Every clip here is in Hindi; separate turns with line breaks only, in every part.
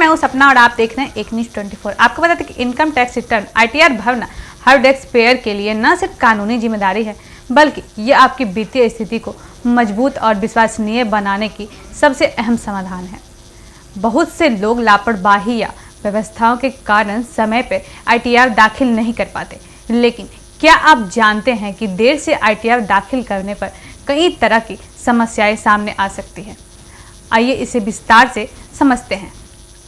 हूं सपना और आप देख रहे हैं एक न्यूज 24। आपको बता दें कि इनकम टैक्स रिटर्न ITR भरना हर टैक्स पेयर के लिए न सिर्फ कानूनी जिम्मेदारी है, बल्कि ये आपकी वित्तीय स्थिति को मजबूत और विश्वसनीय बनाने की सबसे अहम समाधान है। बहुत से लोग लापरवाही या व्यवस्थाओं के कारण समय पर ITR दाखिल नहीं कर पाते, लेकिन क्या आप जानते हैं कि देर से ITR दाखिल करने पर कई तरह की समस्याएं सामने आ सकती हैं। आइए इसे विस्तार से समझते हैं।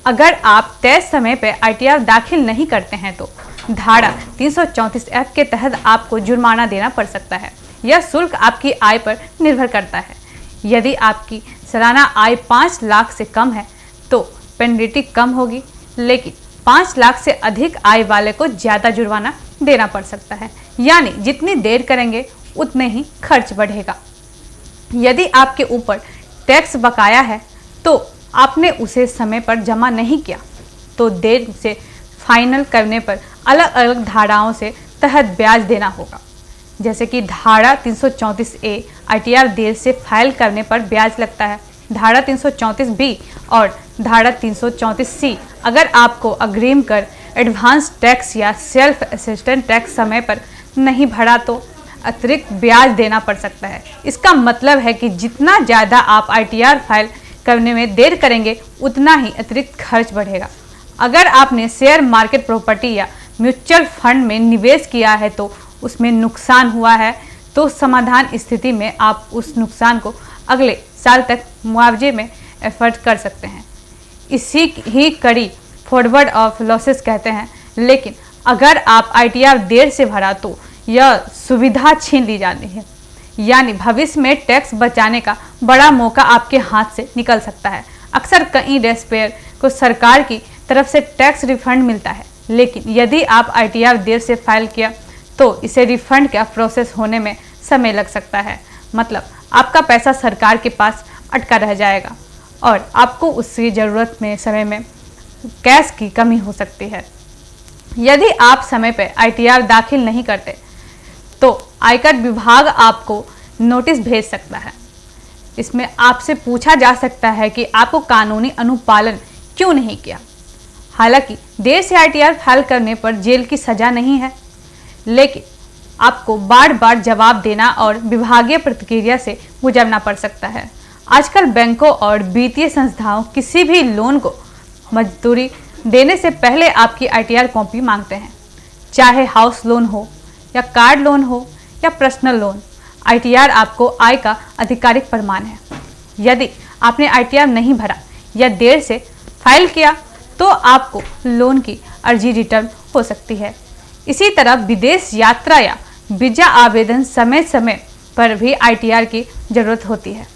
अगर आप तय समय पर ITR दाखिल नहीं करते हैं तो धारा 334F के तहत आपको जुर्माना देना पड़ सकता है। यह शुल्क आपकी आय पर निर्भर करता है। यदि आपकी सालाना आय 5 लाख से कम है तो पेनल्टी कम होगी, लेकिन 5 लाख से अधिक आय वाले को ज़्यादा जुर्माना देना पड़ सकता है। यानी जितनी देर करेंगे उतने ही खर्च बढ़ेगा। यदि आपके ऊपर टैक्स बकाया है तो आपने उसे समय पर जमा नहीं किया तो देर से फाइनल करने पर अलग अलग धाराओं से तहत ब्याज देना होगा। जैसे कि धारा 334A ITR देर से फाइल करने पर ब्याज लगता है। धारा 334B और धारा 334C अगर आपको अग्रिम कर, एडवांस टैक्स या सेल्फ असिस्टेंट टैक्स समय पर नहीं भरा तो अतिरिक्त ब्याज देना पड़ सकता है। इसका मतलब है कि जितना ज़्यादा आप ITR फाइल करने में देर करेंगे उतना ही अतिरिक्त खर्च बढ़ेगा। अगर आपने शेयर मार्केट, प्रॉपर्टी या म्यूचुअल फंड में निवेश किया है तो उसमें नुकसान हुआ है तो समाधान स्थिति में आप उस नुकसान को अगले साल तक मुआवजे में एफर्ट कर सकते हैं। इसी ही कड़ी फॉरवर्ड ऑफ लॉसेस कहते हैं। लेकिन अगर आप ITR देर से भरा तो यह सुविधा छीन ली जाती है, यानी भविष्य में टैक्स बचाने का बड़ा मौका आपके हाथ से निकल सकता है। अक्सर कई टैक्स पेयर को सरकार की तरफ से टैक्स रिफंड मिलता है, लेकिन यदि आप ITR देर से फाइल किया तो इसे रिफंड का प्रोसेस होने में समय लग सकता है। मतलब आपका पैसा सरकार के पास अटका रह जाएगा और आपको उसकी ज़रूरत में समय में कैश की कमी हो सकती है। यदि आप समय पर ITR दाखिल नहीं करते तो आयकर विभाग आपको नोटिस भेज सकता है। इसमें आपसे पूछा जा सकता है कि आपको कानूनी अनुपालन क्यों नहीं किया। हालांकि देर से ITR फाइल करने पर जेल की सज़ा नहीं है, लेकिन आपको बार बार जवाब देना और विभागीय प्रक्रिया से गुजरना पड़ सकता है। आजकल बैंकों और वित्तीय संस्थाओं किसी भी लोन को मंजूरी देने से पहले आपकी ITR कॉपी मांगते हैं, चाहे हाउस लोन हो या कार लोन हो या पर्सनल लोन। ITR आपको आय का आधिकारिक प्रमाण है। यदि आपने ITR नहीं भरा या देर से फाइल किया तो आपको लोन की अर्जी रिटर्न हो सकती है। इसी तरह विदेश यात्रा या वीजा आवेदन समय समय पर भी ITR की जरूरत होती है।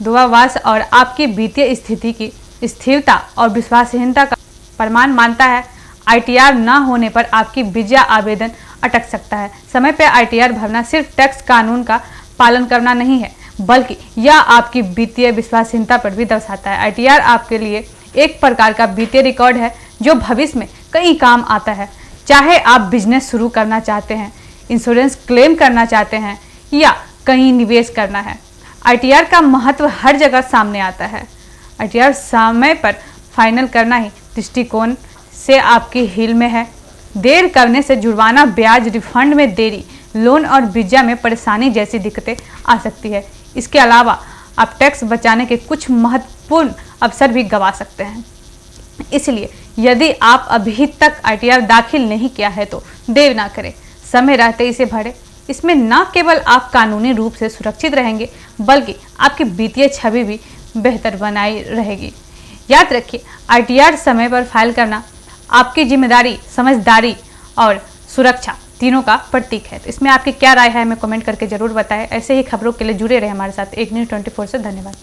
दूतावास और आपकी वित्तीय स्थिति की स्थिरता और विश्वसनीयता का प्रमाण मानता है। ITR न होने पर आपकी वीजा आवेदन अटक सकता है। समय पर ITR भरना सिर्फ टैक्स कानून का पालन करना नहीं है, बल्कि यह आपकी वित्तीय विश्वसनीयता पर भी दर्शाता है। ITR आपके लिए एक प्रकार का वित्तीय रिकॉर्ड है जो भविष्य में कई काम आता है। चाहे आप बिजनेस शुरू करना चाहते हैं, इंश्योरेंस क्लेम करना चाहते हैं या कहीं निवेश करना है, ITR का महत्व हर जगह सामने आता है। ITR समय पर फाइनल करना ही दृष्टिकोण से आपकी हिल में है। देर करने से जुर्माना, ब्याज, रिफंड में देरी, लोन और वीजा में परेशानी जैसी दिक्कतें आ सकती है। इसके अलावा आप टैक्स बचाने के कुछ महत्वपूर्ण अवसर भी गंवा सकते हैं। इसलिए यदि आप अभी तक ITR दाखिल नहीं किया है तो देर ना करें, समय रहते इसे भरें। इसमें न केवल आप कानूनी रूप से सुरक्षित रहेंगे, बल्कि आपकी वित्तीय छवि भी बेहतर बनाई रहेगी। याद रखिए, ITR समय पर फाइल करना आपकी जिम्मेदारी, समझदारी और सुरक्षा तीनों का प्रतीक है। तो इसमें आपकी क्या राय है हमें कमेंट करके जरूर बताएं। ऐसे ही खबरों के लिए जुड़े रहे हमारे साथ एक न्यूज 24 से। धन्यवाद।